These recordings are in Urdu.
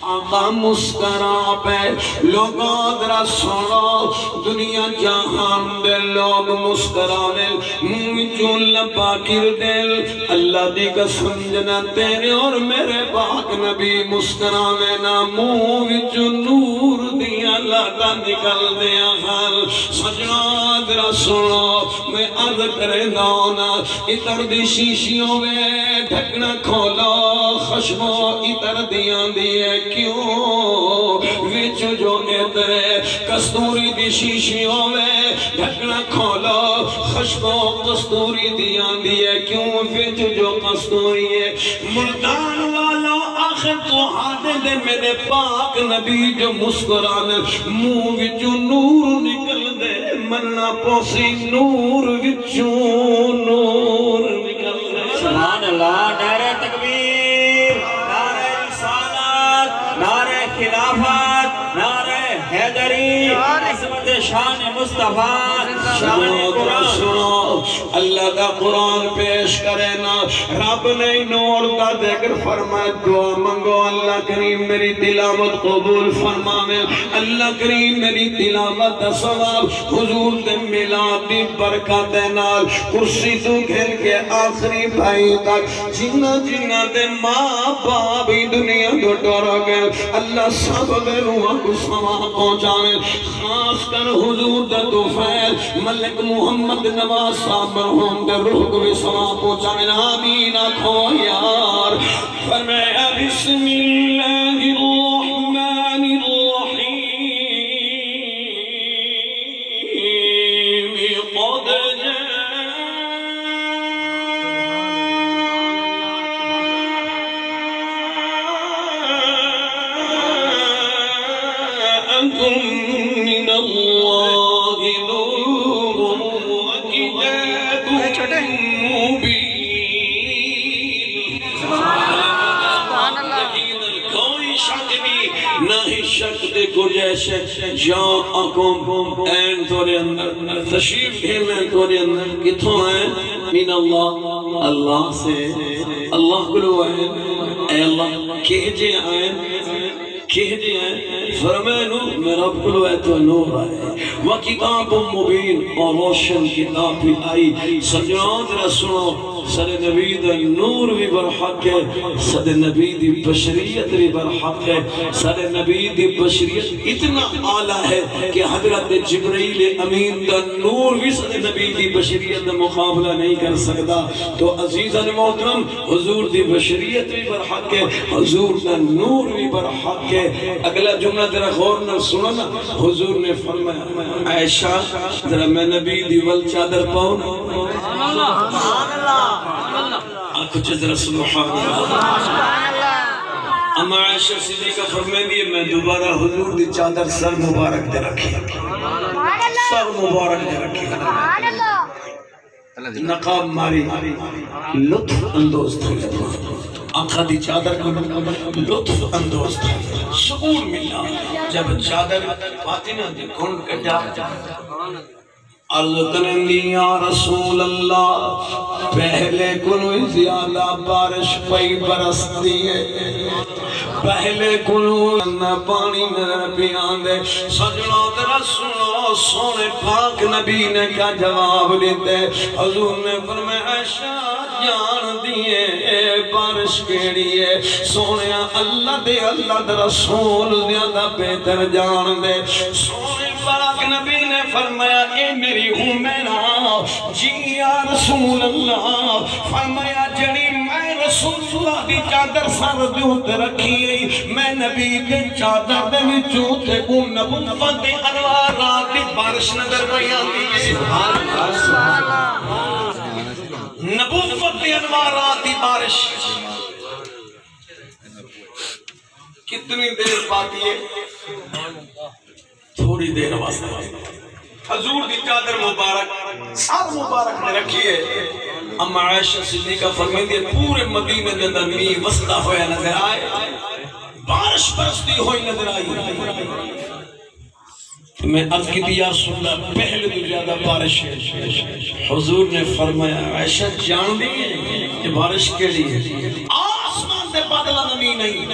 آقا مسکرا پہ لوگوں درہ سنو دنیا جہان دے لوگ مسکرانے جو لبا کر دل اللہ دی قسم جنا تیرے اور میرے پاک نبی مسکرانے نا منہ جو نور دیا لاتا نکل دیا حال سجنا درہ سنو میں عرض کرے دانا اتر دی شیشیوں میں ڈھکنا کھولا خشمو اتر دیاں دیئے کیوں وچ جو اترے کستوری دی شیشیوں میں ڈھکنا کھولا خشمو کستوری دیاں دیئے کیوں وچ جو کستوری ہے ملتان والا آخر تو ہاتھے دے میرے پاک نبی جو مسکرانے منہ وچ نور نکل دے مننا پوسی نور وچ نور نکل دے سبحان اللہ نعرہ تکبیر نعرہ رسالت نعرہ خلافت نعرہ حیدری عظمت شان مصطفیٰ شان قرآن سنو اللہ کا قرآن پیش کرے نا رب نے نور کا ذکر فرمائے دعا منگو اللہ کریم میری تلاوت قبول فرمائے اللہ کریم میری تلاوت ثواب حضور دے میلاد دی برکت نال کرسی تو گھر کے آخری بھائی تک جنہ جنہ دے ماں باپ دنیا کو ڈر گئے اللہ سب دے روح کو ثواب پہنچانے خاص کر حضور دے طفیل ملک محمد نواز صاحب مرحوم دے روح کو بھی ثواب پہنچانے آمین آکھو یار فرمایا بسم اللہ الرحمن الرحیم قد جاءكم من الله نور وكتاب مبين کوئی شک نہیں نہ ہی شک دے گجیشے جاءکم این تورے اندر تشریف گھیرنے تورے اندر کتھوں ہیں من اللہ اللہ سے اللہ کلو آئین اے اللہ کہجے آئین کہجے آئین فرمائے نور میں رب کلو ہے تو نور آئے وکتاب مبین اور روشن کتاب بھی آئی سجنات رسولوں سر نبی دا نور بھی برحق ہے سر نبی دی بشریت بھی برحق ہے سر نبی دی بشریت اتنا آلہ ہے کہ حضرت جبرائیل امین دا نور بھی سر نبی دی بشریت دا مقابلہ نہیں کر سکتا تو عزیزان محترم حضور دی بشریت بھی برحق ہے حضور دا نور بھی برحق ہے اگلا جملہ ذرا غور نہ سننا حضور نے فرمایا عائشہ ذرا میں نبی دی ول چادر پاؤں آنکھو ذرا سبحان اللہ اما عائشہ صدیقہ فرمائے دیئے میں دوبارہ حضور دی چادر سر مبارک دے رکھی سر مبارک دے رکھی نقاب ماری لطف اندوز تھا آنکھا دی چادر کو لطف اندوز تھا سکون ملا جب چادر فاطمہ دی گھنڈ کٹا عرض کریں دی یا رسول اللہ پہلے کنوئی زیادہ بارش پئی برستی ہے پہلے کنوئی نہ پانی میرے پیان دے سجنوں درہ سنو سونے پاک نبی نے کا جواب دیتے حضور نے فرمایا عائشہ جان دیئے بارش کیڑی ہے سونے اللہ دے اللہ دے رسول زیادہ بہتر جان دے سونے پاک نبی نے فرمایا اے میری ہوں میرا جی یا رسول اللہ فرمایا جڑی میں رسول اللہ دی چادر سر دیوتے رکھی گئی میں نبی دے چادر دے وچوتے کو نبوت دے انوار رات دی بارش نظر بیان دی نبوت دے انوار رات دی بارش کتنی دیر پاتی ہے تھوڑی دیر واسطہ حضور دی چادر مبارک سر مبارک نے رکھی ہے اما عائشہ صدیقہ فرمائیں دی پورے مدینہ دے اندر می وسطہ ہویا نظر آئے بارش برستی ہوئی نظر آئی میں عرض کی دی یا رسول اللہ پہلے تو زیادہ بارش ہے حضور نے فرمایا عائشہ جان دی کہ بارش کے لیے آسمان سے بادلہ نمی نہیں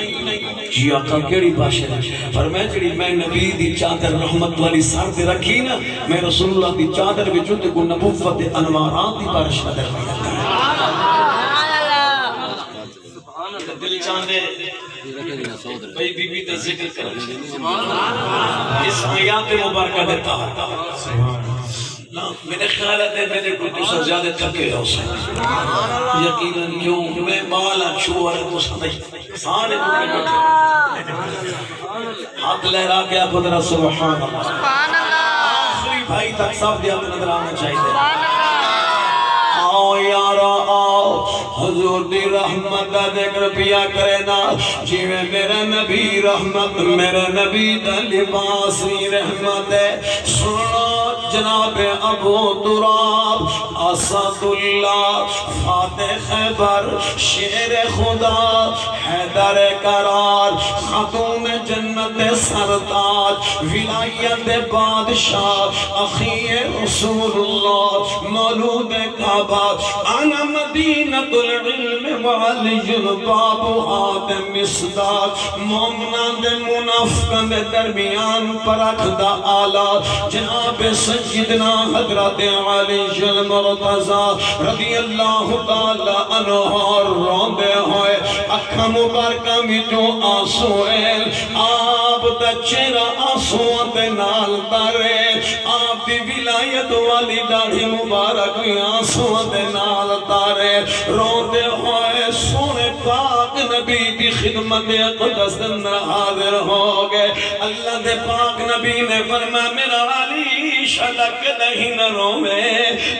جی آقا کیڑی باشر ہے؟ فرمایا جڑی میں نبی دی چادر رحمت والی سر دے رکھی نا، میں رسول اللہ دی چادر وچوں تے کو نبوت دے انوارات دی بارش نظر پہ دل چاندے بھئی بی بی تے ذکر کر اس آیات مبارکہ دیتا میرے خیالت ہے میرے کو تو زیادہ تھکے ہو سکتے یقیناً کیوں میں بالا چھوڑ کو سمجھ سارے مجھے بیٹھے ہاتھ لہرا کے آپ ادھر سبحان اللہ آخری بھائی تک سب دیا تو نظر آنا چاہیے آؤ یارا آؤ حضور دی رحمت دا ذکر پیا کرے نا جیوے میرے نبی رحمت میرے نبی دا لباسی رحمت ہے سنو جناب ابو تراب اسد اللہ فاتح خیبر شیر خدا حیدر قرار خاتون جنت سرتاج ولایت بادشاہ اخی رسول اللہ مولود کعبہ انا مدینۃ العلم وعلی الباب آدم مصداق مومنان دے منافقان دے درمیان پرکھ دا آلہ جناب سیدنا حضرت علی المرتضی رضی اللہ تعالی عنہ روندے ہوئے اکھا مبارکہ میں جو آنسوئے آپ دا چہرہ آنسوئے دے نال دارے آپ دی ولایت والی داڑھی مبارک میں آنسوئے دے نال دارے روندے ہوئے سونے پاک نبی دی خدمت اقدس دن حاضر ہو گئے اللہ دے پاک نبی نے فرمایا میرا علی شلک نہیں نہ رونے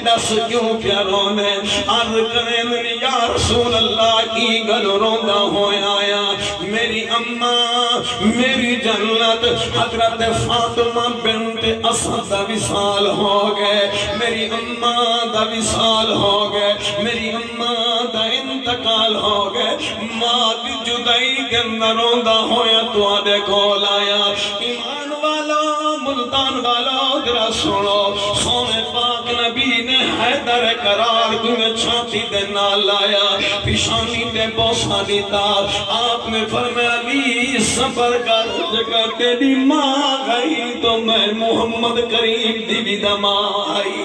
دس کیوں کیا رونے عرض کریں یا رسول اللہ کی گل روندہ ہوئے آیا میری اماں میری جنت حضرت فاطمہ بنت اسد دا وصال ہو گئے میری اماں دا وصال ہو گئے میری اماں دا انتقال ہو گئے ماں دی جدائی کے اندر روندہ ہویا تو آدھے کول آیا ایمان والا ملتان والا درہ سنو سونے پاک نبی نے حیدر قرار تمہیں چھاتی دے نال لایا پیشانی دے بوسا دیتا آپ نے فرمایا علی صبر کر جگہ تیری ماں گئی تو میں محمد کریم دی بھی دماں آئی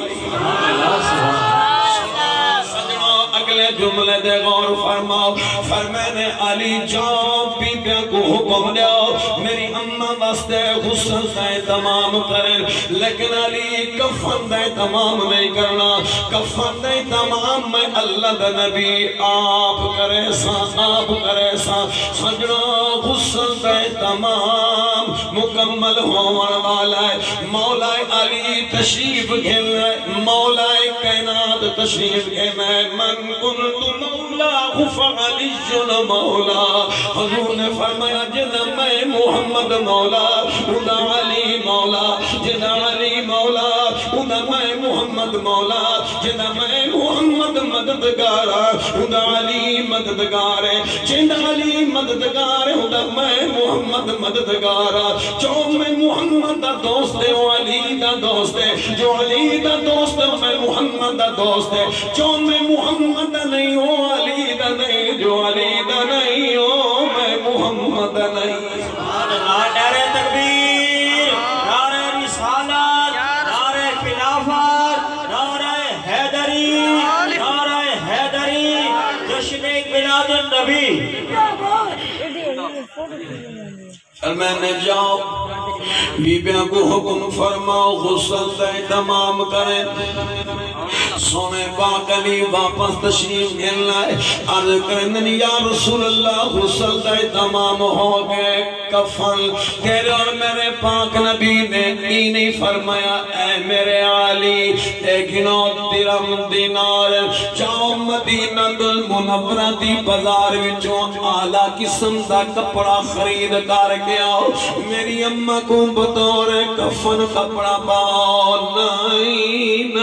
اگلے جملے دے غور فرماؤ فرمینے علی جاؤ بی بیا کو حکم دیو میری اممہ واسطے غسل دے تمام کریں لیکن علی کفن دے تمام نہیں کرنا کفن دے تمام میں اللہ دے نبی آپ کرے سا سجنہ غسل دے تمام مکمل ہونے والا ہے مولا علی تشریف گھلے مولا کائنات تشریف گھلے من کنت مولا فعلی مولا حضور نے فرمایا جنہ میں محمد مولا ادا علی مولا جنہ علی مولا ادا میں محمد مولا جنہ میں محمد مددگارا ادا علی مددگار جنہ علی مددگار ادا میں محمد مددگارا جو میں محمد دا دوست ہے وہ علی دا دوست ہے جو علی دا دوست ہے میں محمد دا دوست ہے جو میں محمد دا نہیں ہو علی دا نہیں جو علی دا نہیں ہو میں محمد دا نہیں نعرہ تکبیر نعرہ رسالت نعرہ خلافت نعرہ حیدری جشن میلاد النبی میں نے جاؤ بیبیاں کو حکم فرماؤ غسل دے تمام کریں سونے پاک علی واپس تشریف گھلنا ہے عرض کریں یا رسول اللہ غسل دے تمام ہو گئے کفن تیرے اور میرے پاک نبی نے نہیں فرمایا اے میرے علی ایک نو درم دینار جاؤ مدینہ المنورہ دی بازار وچوں اعلیٰ قسم دا کپڑا خرید کر کے آؤ میری اماں کو بطور کفن کپڑا پاؤ نہیں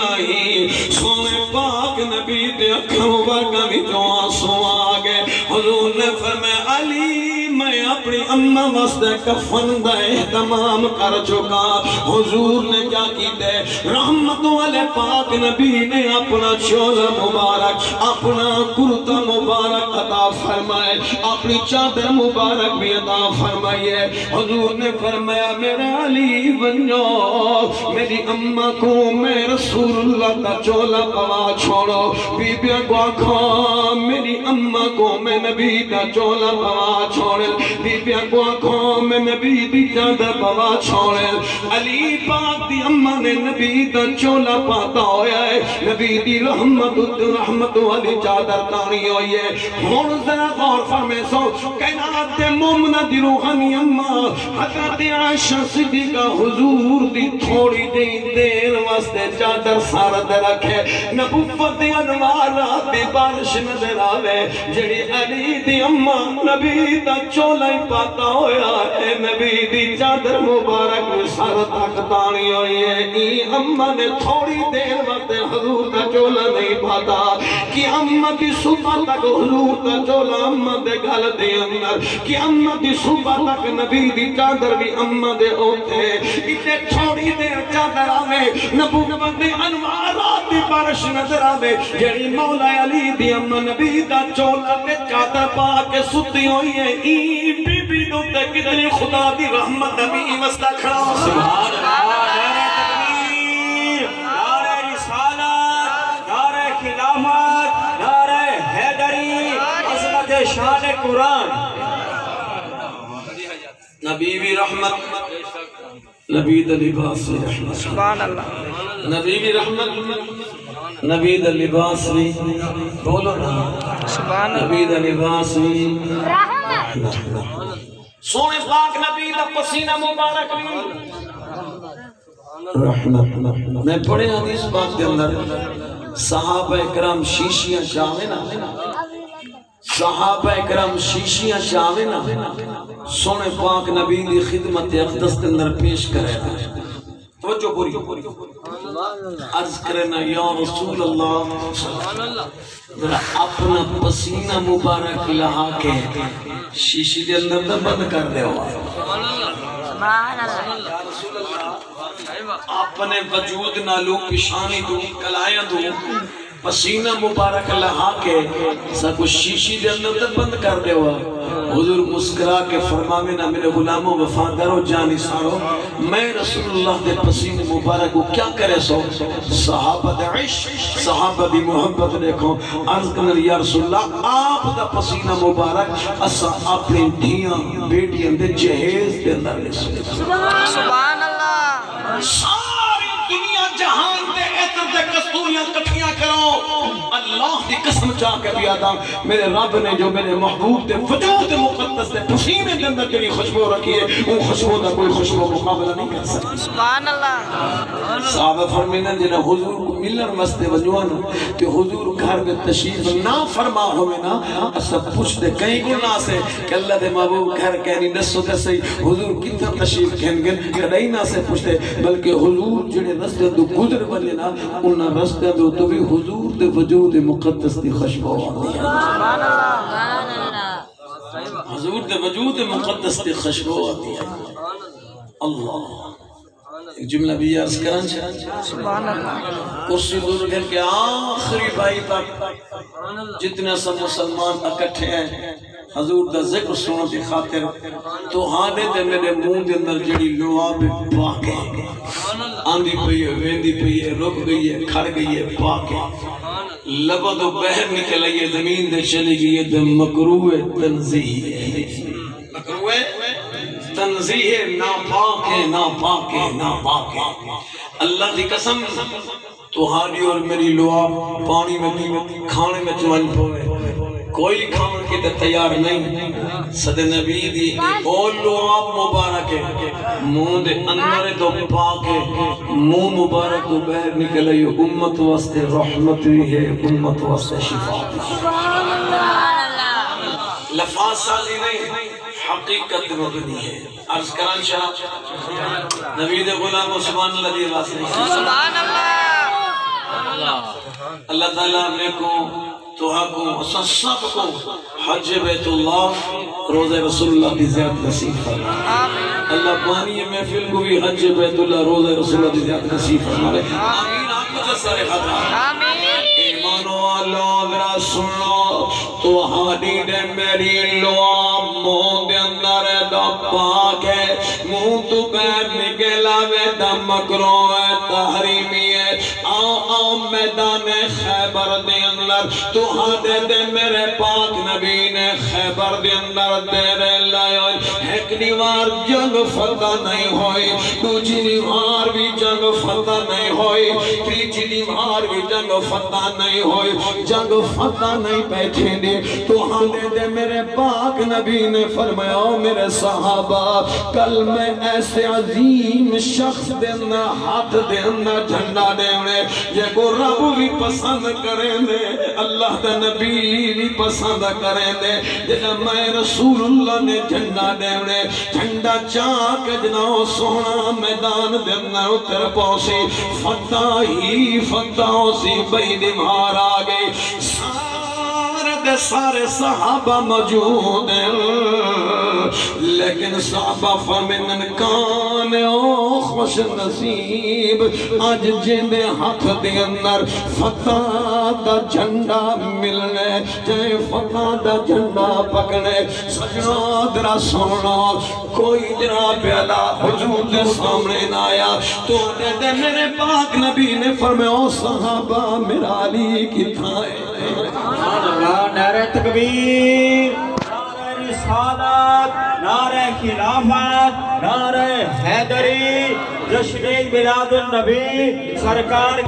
سونے پاک نبی دے اکھوں ورگا بھی جو آنسوں آگے حضور نے فرمایا علی میں اپنی اماں واسطے کفن دا اہتمام کر چکا. حضور نے کیا کیتے؟ رحمت والے پاک نبی نے اپنا چولا مبارک، اپنا کرتا مبارک عطا فرمائے، اپنی چادر مبارک بھی عطا فرمائے. حضور نے فرمایا میرے علی بن جاؤ، میری اماں کو میں رسول اللہ کا چولا پوا چھوڑو. بی بی کو آنکھوں میری اماں کو میں نبی کا چولا پوا چھوڑے، بی بی کو آنکھوں میں نبی دی چادر پوا چھوڑے. علی پاک دی اماں نے نبی دا چولا پاتا ہویا ہے، نبی دی رحمت والی چادر تانی ہوئی ہے. ہون ذرا غور فرمے سو کائنات مومنہ دی روحانی اماں حضرت عائشہ صدیقہ حضور دی تھوڑی دیر واسطے چادر سارد رکھے. نبوت دی انوارات دی بارش نظر آوے، جڑی علی دی اماں نبی دا چولا ہی پاتا ہویا ہے، نبی دی چادر مبارک سارا تک تانی ہوئی ہے. ای اماں نے تھوڑی دیر وقت حضور دا چولا نہیں پاتا کہ اماں دی صبح تک حضور دا چولا اماں دے گھل دے اندر، کہ اماں دی صبح تک نبی دی چادر بھی اماں دے ہوتے. اتنے تھوڑی دیر چادر آوے، نبوت دی انوارات دی بارش نظر آوے، جڑی مولا علی دی اماں نبی دا چولا تے چادر پا کے ستی ہوئی ہے. ای بی بی دو تے کتنی خدا دی رحمت نبی مسئلہ کھڑا ہو. سبحان اللہ، نعرہ تکبیر، نعرہ رسالت، نعرہ خلافت، نعرہ حیدری، عظمت شان قرآن. نبی بھی رحمت، نبی دا لباس بھی رحمت. سبحان اللہ. نبی بھی رحمت، نبی دا لباس بھی، بولو نا سبحان اللہ. نبی دا لباس بھی رحمت. سونے پاک نبی دا پسینہ مبارک بھی رحمت. میں پڑھے حدیث پاک کے اندر صحابہ اکرام شیشیاں چاہوے نا، صحابہ اکرام شیشیاں چاہوے نا، سونے پاک نبی دی خدمت اقدس کے اندر پیش کرے گا. توجہ پوری عرض کرنا یا رسول اللہ، ذرا اپنا پسینہ مبارک لہا کے شیشی دے اندر دا بند کر دے ہوا. یا رسول اللہ، اپنے وجود نالو پشانی دوں کلائیں دوں پسینہ مبارک لہا کے سب شیشی دے اندر دا بند کر دے ہوا. حضور مسکرا کے فرماوے نا میرے غلاموں وفادارو جانی سارو، میں رسول اللہ دے پسینے مبارک کو کیا کرے سو؟ صحابہ دے عشق، صحابہ دی محبت دیکھو. عرض کرنا یا رسول اللہ آپ دا پسینہ مبارک اسا اپنی دھیاں بیٹیاں دے جہیز دے اندر لے سو. سبحان اللہ. ساری دنیا جہان دے عطر دے کستوریاں کٹھیاں کرو، اللہ دی قسم چاہ کے بیادا میرے رب نے جو میرے محبوب دے وجود مقدس دے پسینے دے اندر جڑی خوشبو رکھی ہے، وہ خوشبو دا کوئی خوشبو مقابلہ نہیں کر سکتا. سبحان اللہ. صحابہ فرمینا جنہ حضور کو ملن مستے وجوانا کہ حضور گھر میں تشریف نہ فرما ہوئے نا، اسا پوچھ دے کہیں گنا سے کہ اللہ دے محبوب گھر کہنی نسو دے سی حضور کتنا تشریف کہن گن کڑائی نہ سے پوچھ دے، بلکہ حضور جڑے رستے دو گزر بلے نا انہا رستے دو تو بھی حضور دے وجود مقدس دی خوشبو آتی ہے. سبحان اللہ. حضور دے وجود مقدس دی خوشبو آتی ہے. اللہ ایک جملہ بھی عرض کرن سبحان اللہ. کرسی دور گھر کے آخری بائی تک جتنے سب مسلمان اکٹھے ہیں حضور دا ذکر سنو دی خاطر تو ہانے دے میرے منہ دے اندر جڑی لعاب پاک ہے، آندھی پئی ہے، ویندی پئی ہے، رک گئی ہے، کھڑ گئی ہے، پاک ہے. لبا تو بہر نکل آئی ہے، زمین دے چلی گئی ہے، دے مکروہ تنزیح ہے. مکروہ تنزیح ہے، ناپاک ہے، ناپاک ہے، ناپاک ہے. اللہ دی قسم تو ہاری اور میری لعاب پانی میں کھانے میں چوان پوے، کوئی کھان کے تے تیار نہیں. صد نبی دی اور لعاب مبارک ہے، منہ دے اندر تو پاک ہے، منہ مبارک تو بہر نکل آئی. امت واسطے رحمت بھی ہے، امت واسطے شفا بھی ہے. لفاظ سازی نہیں، حقیقت مبنی ہے. عرض کران شاہ نبی دے غلام و سبحان اللہ دی واسطے. سبحان اللہ. اللہ تعالیٰ میں کو تو آگو سب کو حج بیت اللہ روزہ رسول اللہ کی زیادت نصیب فرما اللہ پانی محفل کو بھی حج بیت اللہ روزہ رسول اللہ کی زیادت نصیب فرما آمین آنکھ جسر خطا ایمان والو ذرا سنو تو ہانی نے میری لوا موں دے اندر دا پاک ہے موں تو بین نکلا میں دا مکروں ہے تحریمی ہے آؤ میدان خیبر دے اندر تو ہاں دے میرے پاک نبی نے خیبر دے اندر تیرے لائے ایک دیوار جنگ فتح نہیں ہوئی دوجی دیوار بھی جنگ فتح نہیں ہوئی تیجی دیوار بھی جنگ فتح نہیں ہوئی جنگ فتح نہیں بیٹھے دے تو ہاں دے میرے پاک نبی نے فرمایا میرے صحابہ کل میں ایسے عظیم شخص دینا ہاتھ دینا جھنڈا دینے یہ کو رب بھی پسند کریں دے اللہ دا نبی بھی پسند کریں دے جنہا میں رسول اللہ نے جھنڈا دینے جھنڈا چاک جنہوں سونا میدان دینا اتر پوسی فتح ہی فتح سی بین مار آگئی سارے صحابہ موجود ہیں لیکن صحابہ فرمین کان او خوش نصیب آج جندے ہاتھ دے اندر فتح دا جھنڈا ملنے جائے فتح دا جھنڈا پکنے سجنہ درہ سونا کوئی جناب پیالا حضور دے سامنے نایا تو دے میرے پاک نبی نے فرمایا او صحابہ میرا علی کی تھائے نعرہ تکبیر نعرہ رسالت نعرہ خلافت نعرہ حیدری جشن میلاد النبی سرکار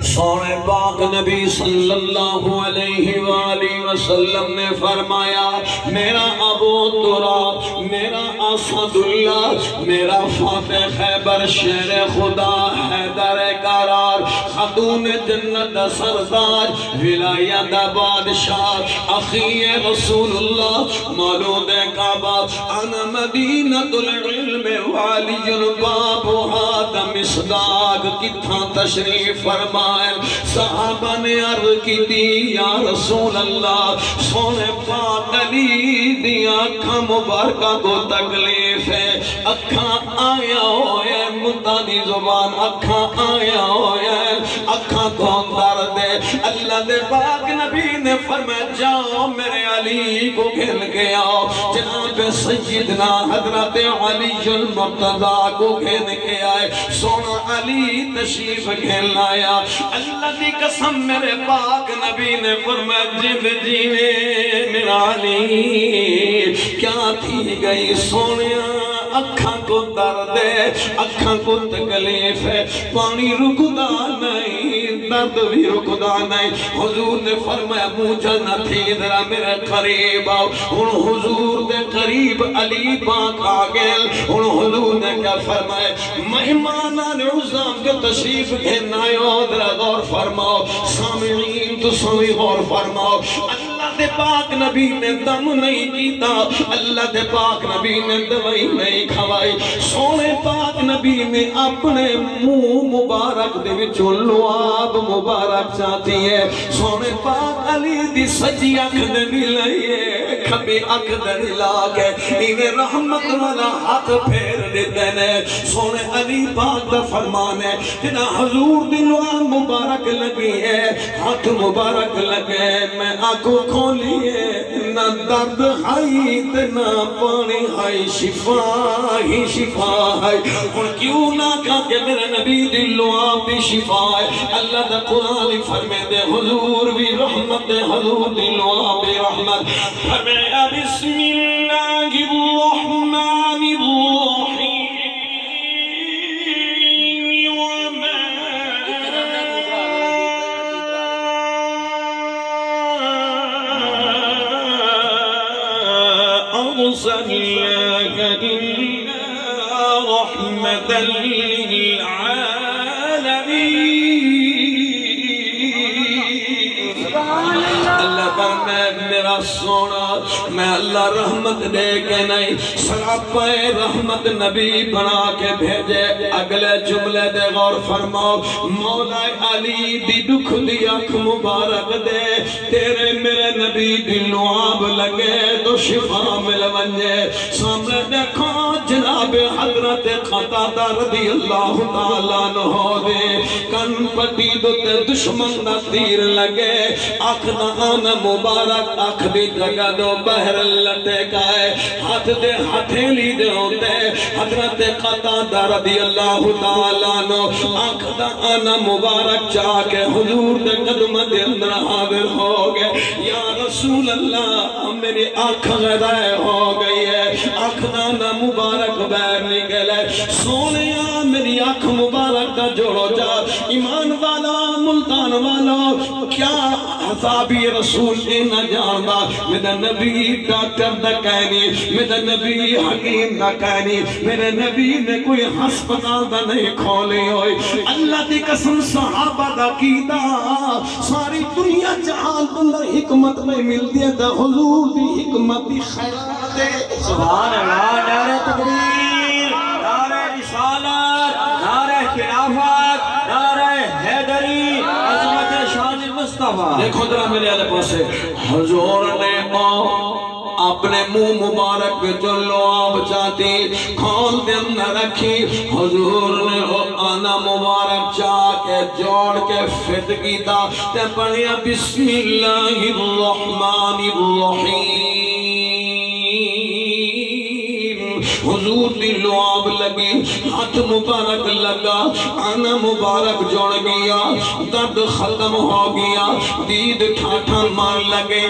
سونے پاک نبی صلی اللہ علیہ وآلہ وسلم نے فرمایا میرا ابو تراب میرا اسد اللہ میرا فاتح خیبر شیر خدا حیدر قرار خاتون جنت سردار ولایت بادشاہ اخی رسول اللہ مولود کعبہ انا مدینۃ العلم والی الباب وہاد مصداق کتھاں تشریف فرمائے صحابہ نے عرض کی دی یا رسول اللہ سونے پاک علی دی اکھاں مبارکہ کو تکلیف ہے اکھاں آیا ہوئے مدانی زبان اکھاں آیا ہوئے اکھاں کون درد ہے اللہ دے پاک نبی نے فرمایا جاؤ میرے علی کو گھن کے آؤ جناب سیدنا حضرت علی المرتضی کو گھن کے آئے سونا علی تشریف گھن آیا اللہ دی قسم میرے پاک نبی نے فرمایا جب جیوے میرا علی کیا تھی گئی سونیا اکھاں کو درد ہے اکھاں کو تکلیف ہے پانی رکدا نہیں درد بھی رکدا نہیں حضور نے فرمایا مجھا نہ تھی ذرا میرے قریب آؤ ان حضور دے قریب علی پاک آگئے ان حضور نے کیا فرمایا مہمانان عظام جو تشریف گھن آئے ذرا غور فرماؤ سامعین تو سوئی غور فرماؤ اللہ دے پاک نبی نے دم نہیں کیتا اللہ دے پاک نبی نے دوائی نہیں کھوائی سونے پاک نبی نے اپنے منہ مبارک دے وچوں لعاب مبارک چاہتی ہے سونے پاک علی دی سجی اکھ دے ملائیے کھبی اکھ دے لاگے انہیں رحمت والا ہاتھ پھیر دیتے نے سونے علی پاک دا فرمان ہے جنہ حضور دی لعاب مبارک لگی ہے ہاتھ مبارک لگے میں آنکھوں کھولیے نہ درد ہائی نہ پانی ہائی شفا ہی شفا ہے اور کیوں نہ کہا کہ میرے نبی دلو آپ بھی شفا ہے اللہ دا قرآن فرمے دے حضور بھی رحمت دے حضور دلو آپ بھی رحمت فرمے بسم اللہ الرحمن الرحیم أرسلناك إلا رحمة للعالمين اللہ مگر میں میرا سونا میں اللہ رحمت دے کے نہیں سراپے رحمت نبی بنا کے بھیجے اگلے جملے دے غور فرماؤ مولا علی دی دکھ دی اکھ مبارک دے تیرے میرے نبی دی لعاب لگے تو شفا مل ونجے سامنے دیکھو جناب حضرت قتادہ رضی اللہ تعالیٰ عنہ دے کن پٹی دوتے دشمن دا تیر لگے اکھ دا آنا مبارک اکھ دی جگہ دو بہر لٹے گئے ہاتھ دے ہتھیلی دے ہوتے حضرت قتادہ رضی اللہ تعالیٰ عنہ اکھ دا آنا مبارک چاہ کے حضور دے قدم دے اندر حاضر ہو گئے یا رسول اللہ میری اکھ غدائے ہو گئی ہے اکھ دا آنا مبارک بیر نکلے سونیا میری اکھ مبارک دا جوڑو جا ایمان والا ملتان والا کیا حسابی رسول نے نہ جاندا میرا نبی ڈاکٹر نہ کہنی میرا نبی حکیم نہ کہنی میرے نبی نے کوئی ہسپتال دا نہیں کھولی ہوئی اللہ دی قسم صحابہ دا کیتا ساری دنیا جہان بندر حکمت میں ملتی ہے تا حضور دی حکمت دی خیرات ہے سبحان اللہ نعرہ تکبیر نعرہ رسالت نعرہ خلافت نعرہ حیدری عظمت شان مصطفیٰ دیکھو ذرا میرے آلے پاسے حضور نے اپنے منہ مبارک پہ جو لعاب چاہتی کھول دے اندر رکھی حضور نے آنا مبارک چاہ کے جوڑ کے فت کیتا تے پڑھیا بسم اللہ الرحمن الرحیم حضور دی لعاب لگی ہاتھ مبارک لگا آنا مبارک جوڑ گیا درد ختم ہو گیا دید ٹھاٹھا مار لگے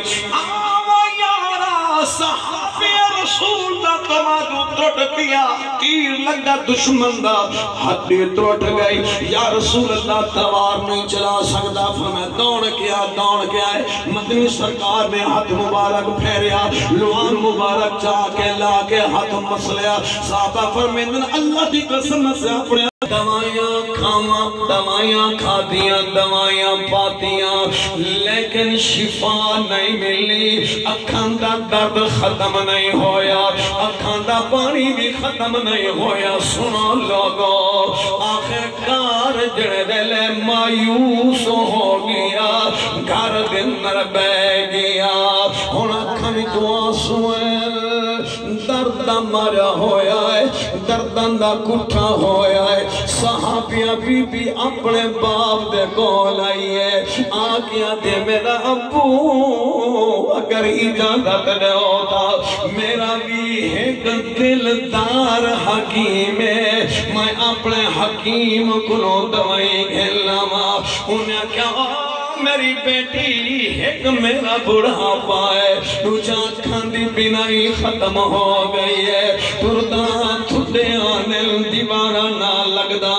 صحابی رسول دا تمادو ٹوٹ دیا تیر لگا دشمن دا ہڈی ٹوٹ گئی یا رسول اللہ تلوار نہیں چلا سکتا فرمایا دوڑ کے آئے مدنی سرکار نے ہاتھ مبارک پھیریا لعاب مبارک چاہ کے لا کے ہاتھ مسلیا صحابہ فرمیندن اللہ دی قسم سے اپنے دوائیاں کھاما دوائیاں کھادیاں دوائیاں پاتیاں لیکن شفا نہیں ملی اکھاں دا درد ختم نہیں ہویا اکھاں دا پانی بھی ختم نہیں ہویا سنو لوگو آخر کار جڑے دلے مایوس ہو گیا گھر دن نر بے گیا ہونا کھنی دعا سوئے دردہ مرا ہویا ہے دردہ دا کٹھا ہویا ہے صحابیہ بی بی اپنے باپ دے گول آئی ہے آگیا دے میرا ابو اگر اجازت دے ہوتا میرا بھی ایک دلدار حکیم ہے میں اپنے حکیم کنو دوائی گھلنا ماں انہیں کیا میری بیٹی ایک میرا بڑھا پائے تجھا کھاندی بینائی ختم ہو گئی ہے تردہ تھوڑے آنے دیوارہ نہ لگدا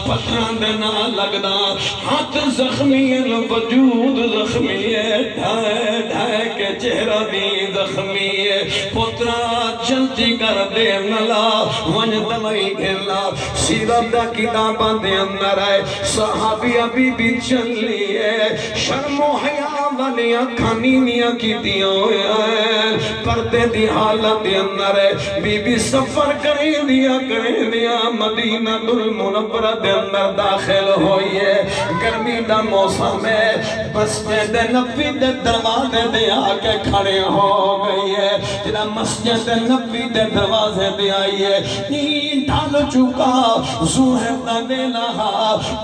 پتھران دے نہ لگدا ہاتھ زخمی ہے وجود زخمی ہے ڈھائے ڈھائے کے چہرہ بھی زخمی ہے پترہ جلدی کر دے نلا ون دوائی گھلا سیرت دا کتابہ دے اندر ہے صحابی ابھی بھی چل لی ہے شرم و حیاء والی اکھانینیاں کی دیا ہویا ہے پردے دی حالت دے اندر ہے بی بی سفر کریں دیا مدینہ المنورہ دے اندر داخل ہوئی ہے گرمی دا موسم ہے مسجد نبی دے دروازے دے آکے کھڑے ہو گئی ہے جنا مسجد نبی دے دروازے دے آئی ہے نیند ڈھال چکا زہر دا ویلا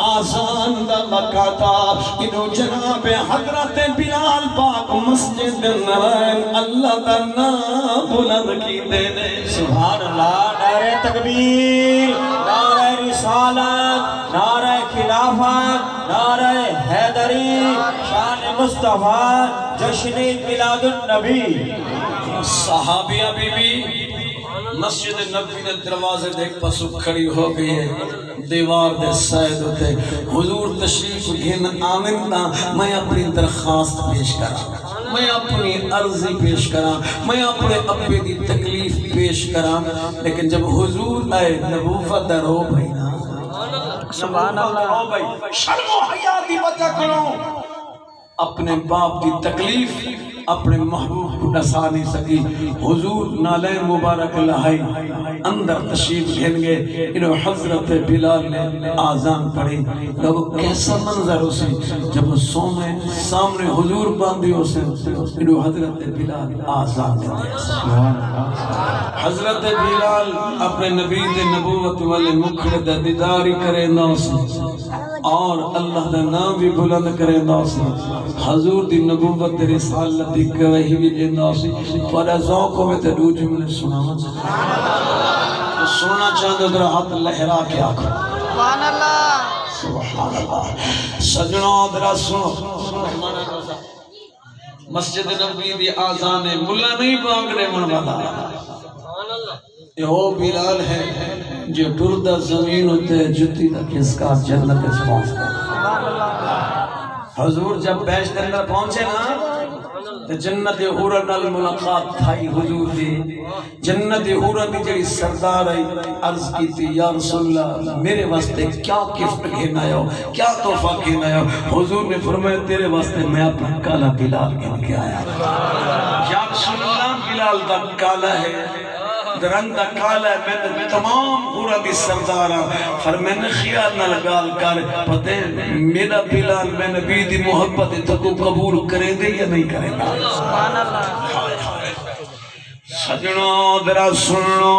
آزان دا لکاتا انہوں جناب حضرت بلال پاک مسجد نرائن اللہ دا نام بلند کی دے دے سبحان اللہ نعرہ تکبیر نعرہ رسالت نعرہ خلافت نعرہ حیدری شان مصطفیٰ جشن میلاد النبی صحابیہ بی بی مسجد نبی نے دروازے دیکھ پسو کھڑی ہو گئی ہے دیوار دے سائد ہوتے حضور تشریف گھن آمن دا میں اپنی درخواست پیش کرا میں اپنی عرضی پیش کرا میں اپنے اپنے دی تکلیف پیش کرا لیکن جب حضور آئے نبوت رو بھائی نا سبحان اللہ شرم و حیاء دی بچہ کرو اپنے باپ کی تکلیف اپنے محبوب کو نسا نہیں سکی. حضور نالین مبارک لہائی اندر تشریف گھن گئے. انہوں حضرت بلال نے آزان پڑھی. لوگوں کیسا منظر اسے جب وہ سامنے حضور باندھی اسے انہوں حضرت بلال آزان دیتے. حضرت بلال اپنے نبی دے نبوت والے مکھڑ دا دیداری کرے نا اسے اور اللہ دا نام بھی بلند کرے نا اسے. حضور دی نبوت دی رسالت دی گواہی بھی دینا اسے. پر ذوقوں میں تے دو جملے سنانا تو سننا چاہتے ذرا ہاتھ لہرا کے آکھو سبحان اللہ. سبحان اللہ. سجنوں ذرا سنو. مسجد نبوی دی آزان ملا نہیں بانگنے من والا. یہ وہ بلال ہے جو ٹردہ زمین ہوتے جتی دا کس کا جنت اس پہنچ کر. حضور جب بیشت اندر پہنچے نا تو جنت حورن الملاقات تھائی. حضور دی جنت حورن دی جڑی سردار آئی عرض کی تھی یا رسول اللہ میرے واسطے کیا گفٹ گھینا ہو کیا تحفہ گھینا ہو. حضور نے فرمایا تیرے واسطے میں اپنا کالا بلال گھن کے آیا. یا رسول اللہ بلال دا کالا ہے درنگ دا کالا ہے. میں نے تمام پورا دی سردارہ فرمائے نے خیال نہ لگال کر پتے میرا بلال میں نبی دی محبت تکو قبول کرے دے یا نہیں کرے گا. سبحان اللہ. سجنوں ذرا سنو.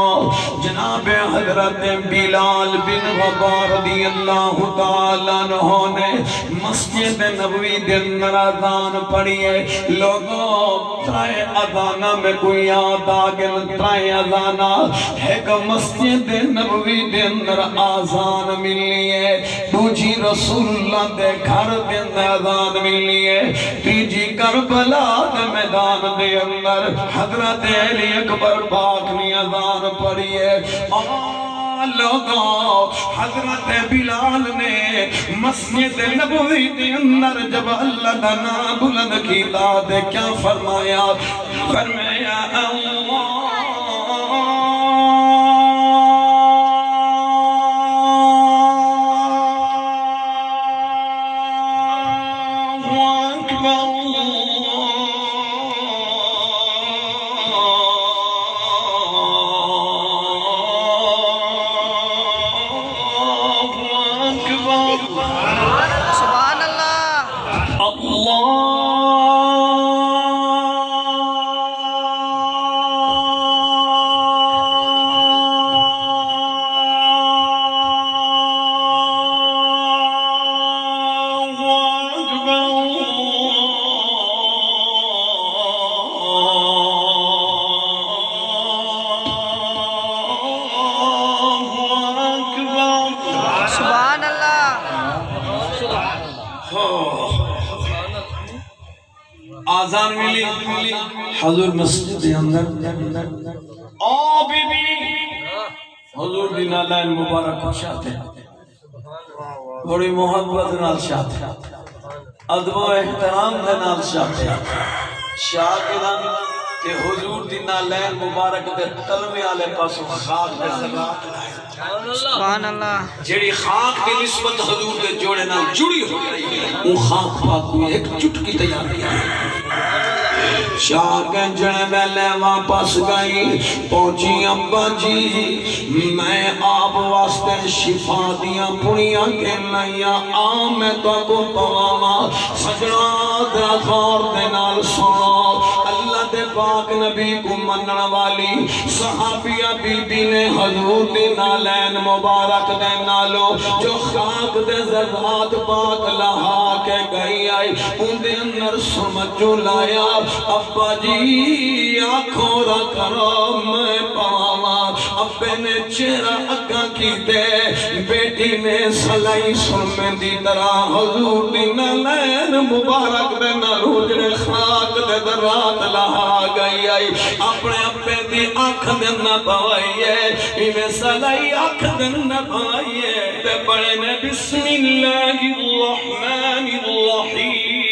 جناب حضرت بلال بن رباح رضی اللہ تعالیٰ عنہ نے مسجد نبوی دے اندر اذان پڑھی ہے. لوگوں ترائے اذانہ میں کوئی یاد آگے ترائے اذانہ ایک مسجد نبوی دے اندر آزان ملی ہے. دوجی رسول اللہ دے گھر دے اندر آزان ملی ہے. تیجی کربلا دے میدان دے اندر حضرت علی اکبر پاک نے اذان پڑھی ہے. لوگوں حضرت بلال نے مسجد نبوی دے اندر جب اللہ دا نام بلند کیتا دے کیا فرمایا. فرمایا اللہ آزان ملی حضور مسجد دے اندر او بی بی حضور دی نالین مبارک شاہتے بڑی محبت نال شاہتے ادب و احترام دے نال شاہتے شاہ کے دن کہ حضور دی نالین مبارک دے تلوی آلے پاسو خاک دے زرات لائے. سبحان اللہ. جیڑی خاک کی نسبت حضور دے جوڑے نال جڑی ہو گئی وہ خاک پاک کو ایک چٹکی تیار کیا شاہ کے جڑے بیلے واپس گئی پہنچی ابا جی میں آپ واسطے شفا دیا پڑیاں کے نیا آم میں تو کو پواما. سجنا دے غور دے نال سنو اللہ دے پاک نبی کو منن والی صحابیہ بی بی نے حضور دی نالین مبارک دے نالو جو خاک دے زرات پاک لہا کے گئی آئی ان دے اندر سمجھو لایا ابا جی آنکھوں را کرو میں پاما. ابے نے چہرہ اگا کی دے بیٹی نے سلائی سرمیں دی طرح حضور دی نالین مبارک دے نالو جڑے خاک دے درات لہا گئی آئی اپنے ابے دی آنکھ دینا پوائیے انہیں سلائی آنکھ دینا پوائیے تے پڑھے نے بسم اللہ الرحمن الرحیم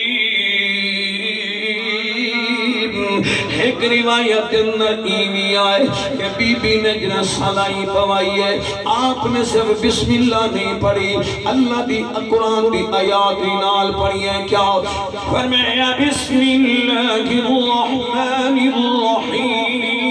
ایک روایت ایوی آئے کہ بی بی نے جنہ سلائی پوائی ہے آپ نے صرف بسم اللہ نہیں پڑھی اللہ دی قرآن دی آیات نال پڑھی ہے کیا فرمایا بسم اللہ الرحمن الرحیم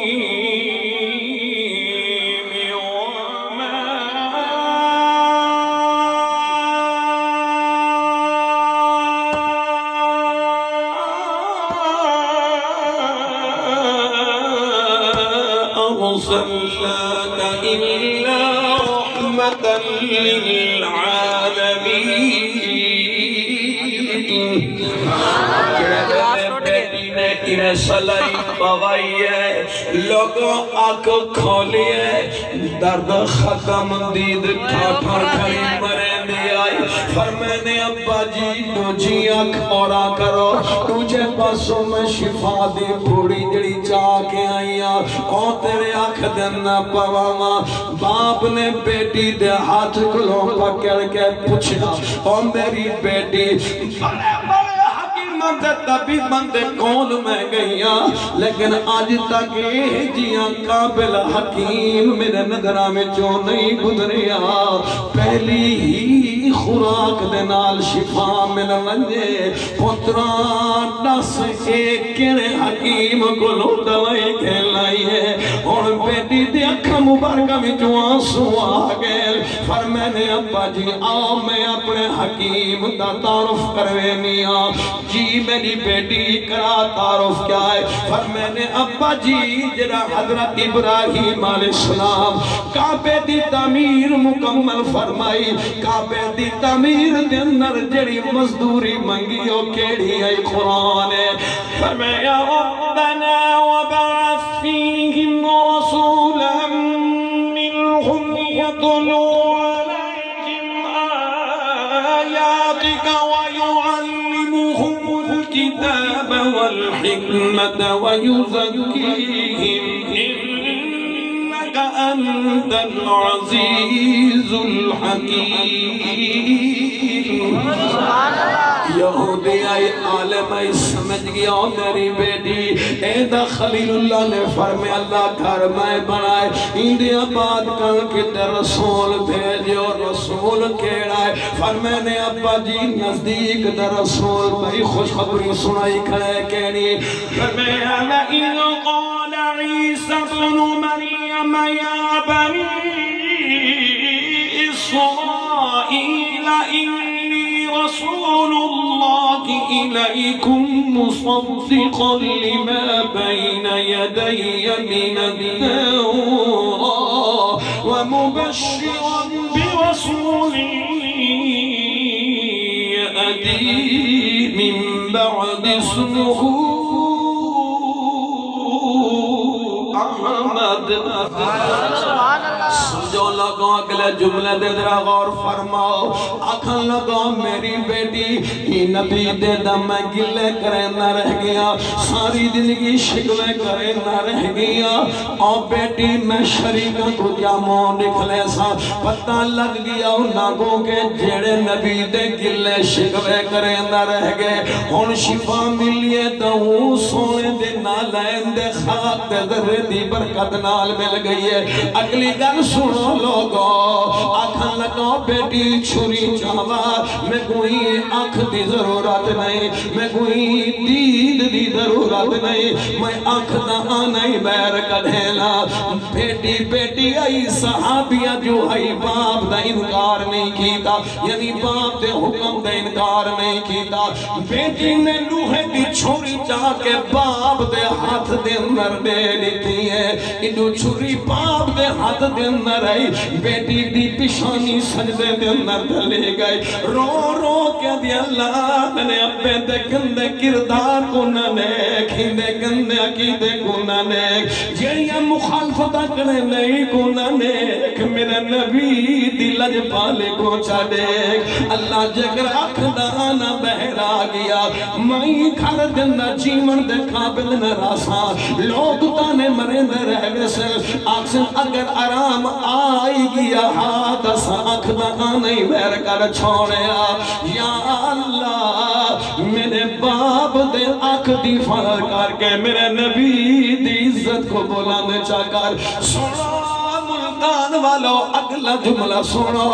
أرسلناك إلا رحمة للعالمين انہیں سلائی پوائی ہے لوگوں آنکھ کھولی ہے درد ختم دید ٹھاٹھر کھڑی مرین دی آئی فرمینے ابا جی تجھی آنکھ اورا کرو تجھے پاسوں میں شفا دی پوڑی جڑی چاہ کے آئیاں اور تیرے آنکھ دینا پواما باپ نے بیٹی دے ہاتھ کلوں پکڑ کے پوچھا اور میری بیٹی تبھی بندے کون میں گئیاں لیکن آج تک جیاں قابل حکیم میرے نگرہ میں جو نہیں گزریا پہلی ہی خوراک دنال شفا مل ونجے پتران دس ایک کنے حکیم کو لو دوائی کھلائی ہے اور بیٹی دے اکھا مبارکہ میں جو آنسو آگئے فرمینے ابا جی آؤ میں اپنے حکیم دا تعارف کروے میاں جی میری بیٹی کرا تعارف کیا ہے فرمینے ابا جی جرا حضرت ابراہیم علیہ السلام کعبے دی تعمیر مکمل فرمائی کعبے دی تعمیر دنر جڑی مزدوری منگیو کیڑی ہے قرآن ہے فرمایا ربنا وبعث فیہم رسولا منہم یتلو علیہم آیاتک ویعلمہم الكتاب والحكمة ويزكيهم إنك أنت العزيز الحكيم یہودی آئی عالم آئی سمجھ گیا میری بیٹی ایدہ خلیل اللہ نے فرمائے اللہ گھر میں بنائے اندیا بات کر کے رسول بھیجے اور رسول کیڑا ہے فرمائے ابا جی نزدیک در رسول بھائی خوش خبری سنائی کھڑے کہنی فرمائے لَإِذْ قَالَ عِيسَى ابْنُ مَرْيَمَ يَا بَنِي إِسْرَائِيلَ إِنِّي رَسُولُ اللَّهِ إِلَيْكُمْ مُصَدِّقًا لِمَا بَيْنَ يَدَيَّ مِنَ التَّوْرَاةِ وَمُبَشِّرًا بِرَسُولٍ يَأْتِي مِن بَعْدِ اسْمُهُ احمد سمجھو لگو اگلے جملے دے درہ غور فرماؤ آکھن لگو میری بیٹی ہی نبی دے دم میں گلے کرے نہ رہ گیا ساری زندگی شکلے کرے نہ رہ گیا اور بیٹی میں شریکہ کو جاموں نکلے سا پتہ لگ گیا ناگوں کے جیڑے نبی دے گلے شکلے کرے نہ رہ گئے ہون شفا ملیے تو سونے دے نالین دے خاک دے ذرے دی برکت نال مل گئی ہے اگلی گل سنو لوگو آکھن لگو بیٹی چھری چاوا میں کوئی آنکھ دی ضرورت نہیں میں کوئی دید دی ضرورت نہیں میں آنکھ دا آنائی بیر کڑھیلا بیٹی آئی صحابیہ جو آئی باپ دا انکار نہیں کیتا یعنی باپ دے حکم دا انکار نہیں کیتا بیٹی نے لوہے دی چھری چاہ کے باپ دے ہاتھ دے اندر دے دیتی ہے انہوں چھری باپ دے ہاتھ دے اندر آئی بیٹی دی پشانی سجدے دے اندر دلے گئی رو رو کے دی اللہ میں نے اپنے دے گندے کردار کو نہ نیک ہندے گندے عقیدے کو نہ نیک جیڑیاں مخالفت کرنے نہیں کو نہ نیک میرے نبی دی لج پالے کو چا دیکھ اللہ جگر آنکھ دانا بہر لگا گیا میں گھر دن جیون دے قابل نہ راسا لوگ تانے مرین رہ گئے سے آکسن اگر آرام آئی گیا حادث آنکھ دا نہیں بیر کر چھوڑیا یا اللہ میرے باپ دے آنکھ دی فرار کر کے میرے نبی دی عزت کو بلانے چاہ کر سنو ملتان والو اگلا جملہ سنو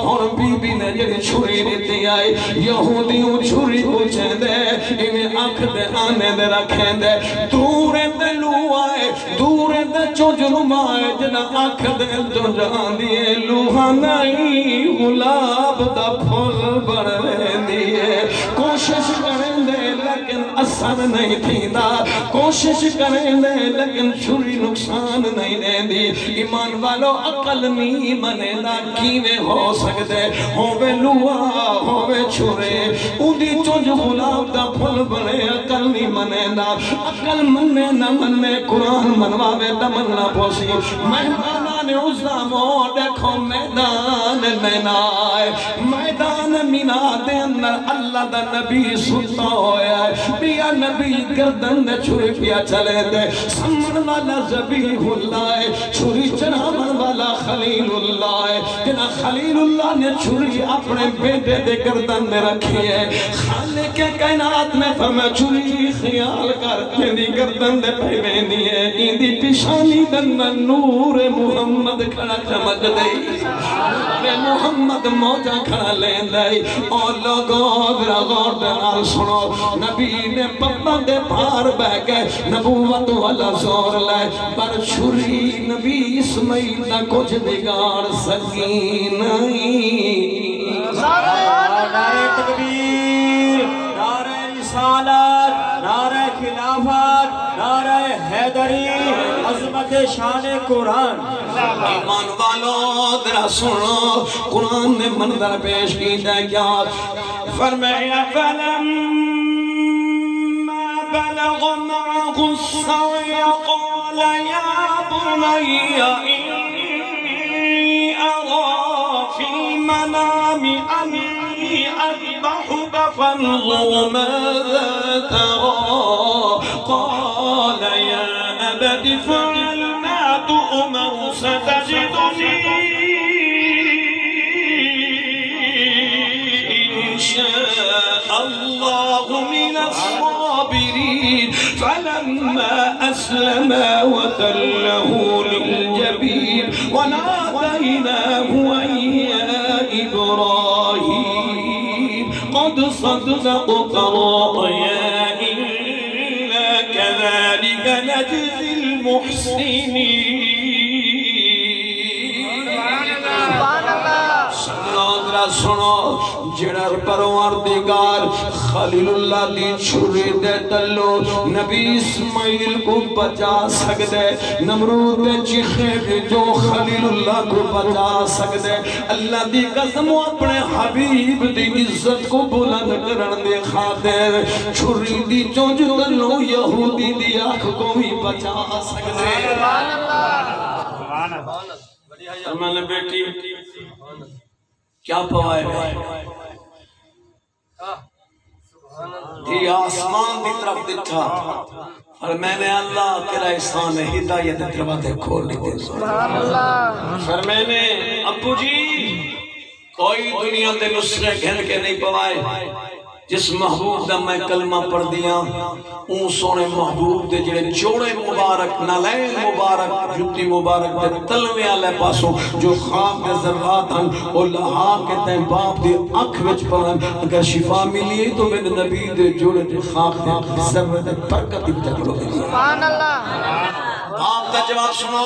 اور بی بی نے یہ چھری دیتی آئی یہودیوں چھری کو چیندے انہیں آنکھ دے آنے دے رکھیں دے دور دے لو آئے دور دے چوجنم آئے جنا آنکھ دے جو جان دیئے لوہا نہیں غلاب دا پھول بڑھے دیئے کوشش کریں دے لیکن اثر نہیں تھی دا کوشش کریں دے لیکن چھری نقصان نہیں دے دی ایمان والو عقل نہیں منے دا کیویں ہو سکتے ہووے لوہا ہووے چھرے اندھی چونج غلاب دا پھول بڑھے عقل نہیں منے دا عقل منے نہ منے قرآن منواوے دمنا پوسی مہمانان عظامو دیکھو میدان مینائے میدان مینا دے اندر اللہ دا نبی سلطا ہویا ہے بیا نبی گردن دے چھری پیا چلے دے سمن والا زبیح اللہ ہے چھری چنامن والا خلیل اللہ ہے جنا خلیل اللہ نے چھری اپنے بیٹے دے گردن میں رکھی ہے خالق کے کائنات میں فرمایا چھری خیال کر تیری گردن دے پہوینی ہے اندی پیشانی دن نور محمد کھڑا چمک دئی محمد موجہ کھڑا لین دئی اور لوگوں ذرا غور دنال سنو نبی نے پپا دے پار بہ گئے نبوت والا زور لائے پر چھری نبی اسماعیل نہ کچھ بگاڑ سکی نہیں نعرہ تکبیر نعرہ رسالت نعرہ خلافت نعرہ حیدری عظمت شان قرآن ایمان والو ذرا سنو قرآن نے منظر پیش کی ہے کیا فرمایا فلما بلغ معه السعي قال يا بني إني أرى في المنام أني أذبحك فانظر ماذا ترى قال يا أبت افعل ما تؤمر ستجدني إن شاء الله من الصابرين فلما أسلما وتله للجبين وناديناه أن يا إبراهيم قد صدقت الرؤيا إنا كذلك نجزي المحسنين سنو جڑر پروردگار خلیل اللہ دی چھری دے تلو نبی اسماعیل کو بچا سکدے نمرود دے چیخے بھی جو خلیل اللہ کو بچا سکدے اللہ دی قسم اپنے حبیب دی عزت کو بلند کرن دے خاطر چھری دی چونج تلو یہودی دی آنکھ کو بھی بچا سکدے میں نے بیٹی کیا پوائے گئے دی آسمان دی طرف دکھا اور میں نے اللہ تیرا احسان ہدایت دروازے کھول دی پھر میں نے ابو جی کوئی دنیا دے نسخے گھن کے نہیں پوائے جس محبوب دا میں کلمہ پڑھ دیا اون سونے محبوب دے جڑے جوڑے مبارک نالین مبارک جتی مبارک دے تلوے آلے پاسوں جو خواب دے ذرات ہن اور لہا کے تین باپ دے اکھ وچ پڑھن اگر شفا ملی تو میرے نبی دے جوڑے دے خاک دے ذرات دے برکتی بچا کرو دے سبحان اللہ باپ دا جواب سنو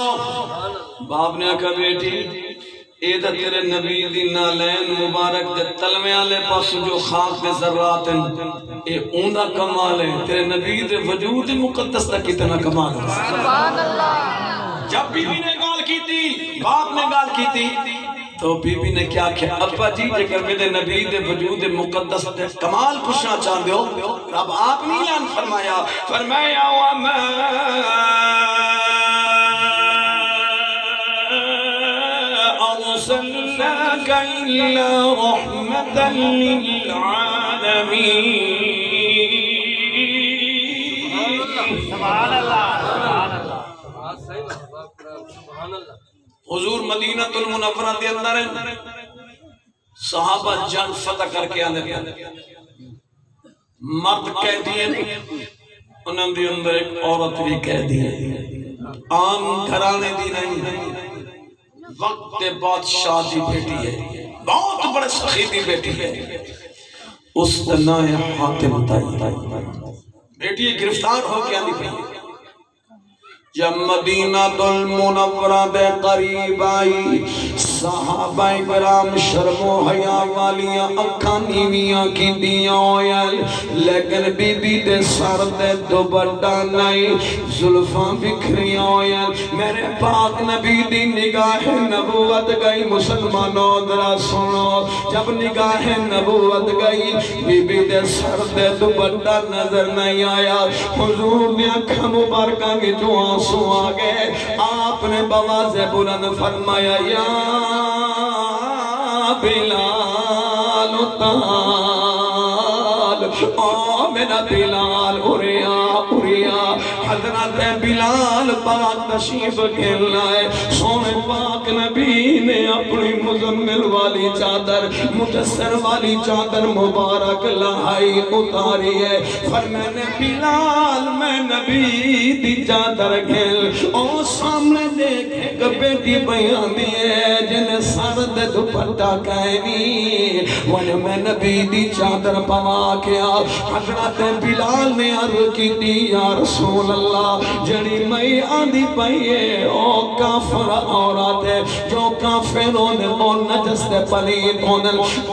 باپ نے کہا بیٹی ایدہ تیرے نبی دی نالین مبارک دے تلوے آلے پاس جو خاک دے ذرات ہیں اے اوندہ کمال ہے تیرے نبی دے وجود مقدس تک کتنا کمال ہے سبحان اللہ جب بی بی نے گال کی تھی باپ نے گال کی تھی تو بی بی نے کیا کیا ابا جی جگر میرے نبی دے وجود مقدس دے کمال پوچھنا چاہتے ہو رب آپ نے اعلان فرمایا فرمایا وَمَا أرسلناك إلا رحمة للعالمين حضور مدینہ المنورہ دے اندر صحابہ جنگ فتح کر کے آنے مرد قیدی ہیں انہوں نے اندر ایک عورت بھی قیدی ہے عام گھرانے دی نہیں وقت بعد شادی بیٹی ہے بہت بڑے سخیدی بیٹی ہے اس دنہ حاتم تائی بیٹی گرفتار ہو کے آنی پہی جب مدینہ المنورہ دے قریب آئی صحابہ کرام شرم و حیا والیاں اکھاں نیویاں کی دیاں ہویل لیکن بی بی دے سر دے دوپٹہ نہیں زلفاں بکھریاں ہویل میرے پاک نبی دی نگاہ نبوت گئی مسلمانوں ذرا سنو جب نگاہ نبوت گئی بی بی دے سر دے دوپٹہ نظر نہیں آیا حضور نے اکھاں مبارکاں کی جو آنسو آگے آپ نے بواز بلند فرمایا یا بلال تعال او میرا بلال اوریا حضرت بلال پاک تشریف کھیل لائے سونے پاک نبی نے اپنی مزمل والی چادر مجسر والی چادر مبارک لہائی اتاری ہے فرمانے بلال میں نبی دی چادر کھیل او سامنے دیکھے کہ بیٹی بیان دیئے جنہیں سر دے دوپٹہ کہنی ون میں نبی دی چادر پوا کیا حضرت بلال نے عرض کی دی یا رسول اللہ جڑی میں آندھی پائیے او کافر عورت ہے جو کافروں نے او نجس دے پلیت ہونے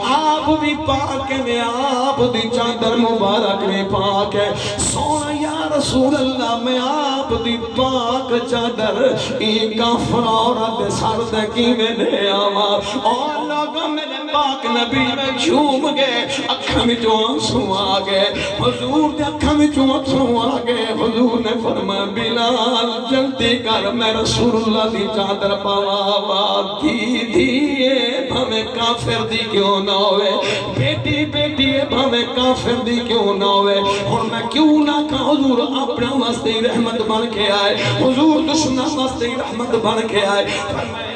آپ بھی پاک نے آپ دی چادر مبارک نے پاک ہے سونا یا رسول اللہ میں آپ دی پاک چادر ایک کافر عورت سر دے کی میں دے آوا اور لوگوں میرے پاک نبی میں جھوم گئے اکھا میں جو آنسو آگئے حضور دے اکھا میں جو آنسو آگئے حضور نے فرمایا بلال جلدی کر میں رسول اللہ دی چادر پاوا کی دیئے بھمیں کافر دی کیوں نہ ہوئے بیٹی بیٹی بھمیں کافر دی کیوں نہ ہوئے اور میں کیوں نہ کہا حضور اپنا مستی رحمت بن کے آئے حضور دشمنہ مستی رحمت بن کے آئے فرمایا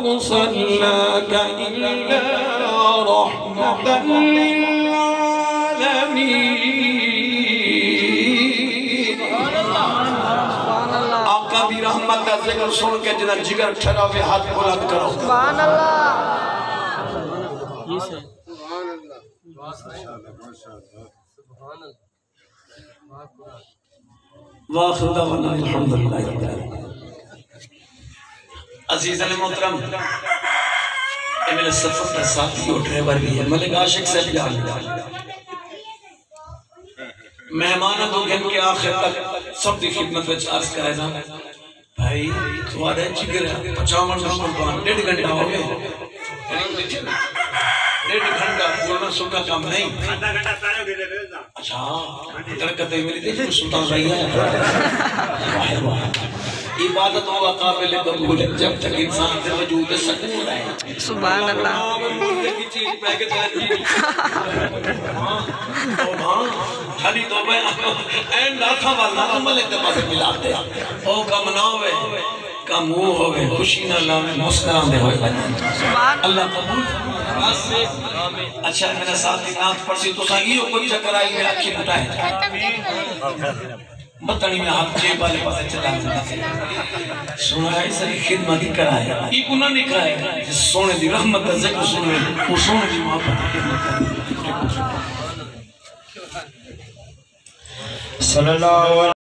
أرسلناك إلا رحمة للعالمين آقا دی رحمت کا ذکر سن کے جنہ جگر ٹھرا ہوئے ہاتھ بلند کرو سبحان اللہ وآخر دعوانا الحمدللہ رب العالمین عزیزان محترم یہ میرے سفر کا ساتھی اور ڈرائیور بھی ہے ملک عاشق سے بھی آگے مہمانہ دو گھن کے آخر تک سب دی خدمت وچ عرض کرے نا بھائی تمہارے جگر ہے 55 قربان 1.5 گھنٹہ ہو گئے 1.5 گھنٹہ بولنا سکا کام نہیں اچھا ترکتیں میری دیکھ سلطان رہی ہے عبادت ہوگا قابل قبول جب تک انسان دے وجود سکون رہے سبحان اللہ خالی تو میں این داتا والا ملک دے پاس ملاتے او کم نہ ہوئے کم وہ ہوئے خوشی نہ لاوے مسکران دے ہوئے اللہ قبول اچھا میرا ساتھی نات پرسی تو سائیو کچھ چکر آئی ہے اچھی بٹائے بطنی میں ہاتھ جیب والے پاسے چلا سنا ہے ساری خدمت ہی کرائے یہ گناہ نہیں کرائے جس سونے دی رحمت کا ذکر سنے وہ سونے دی محبت کی خدمت کرائے صلی اللہ علیہ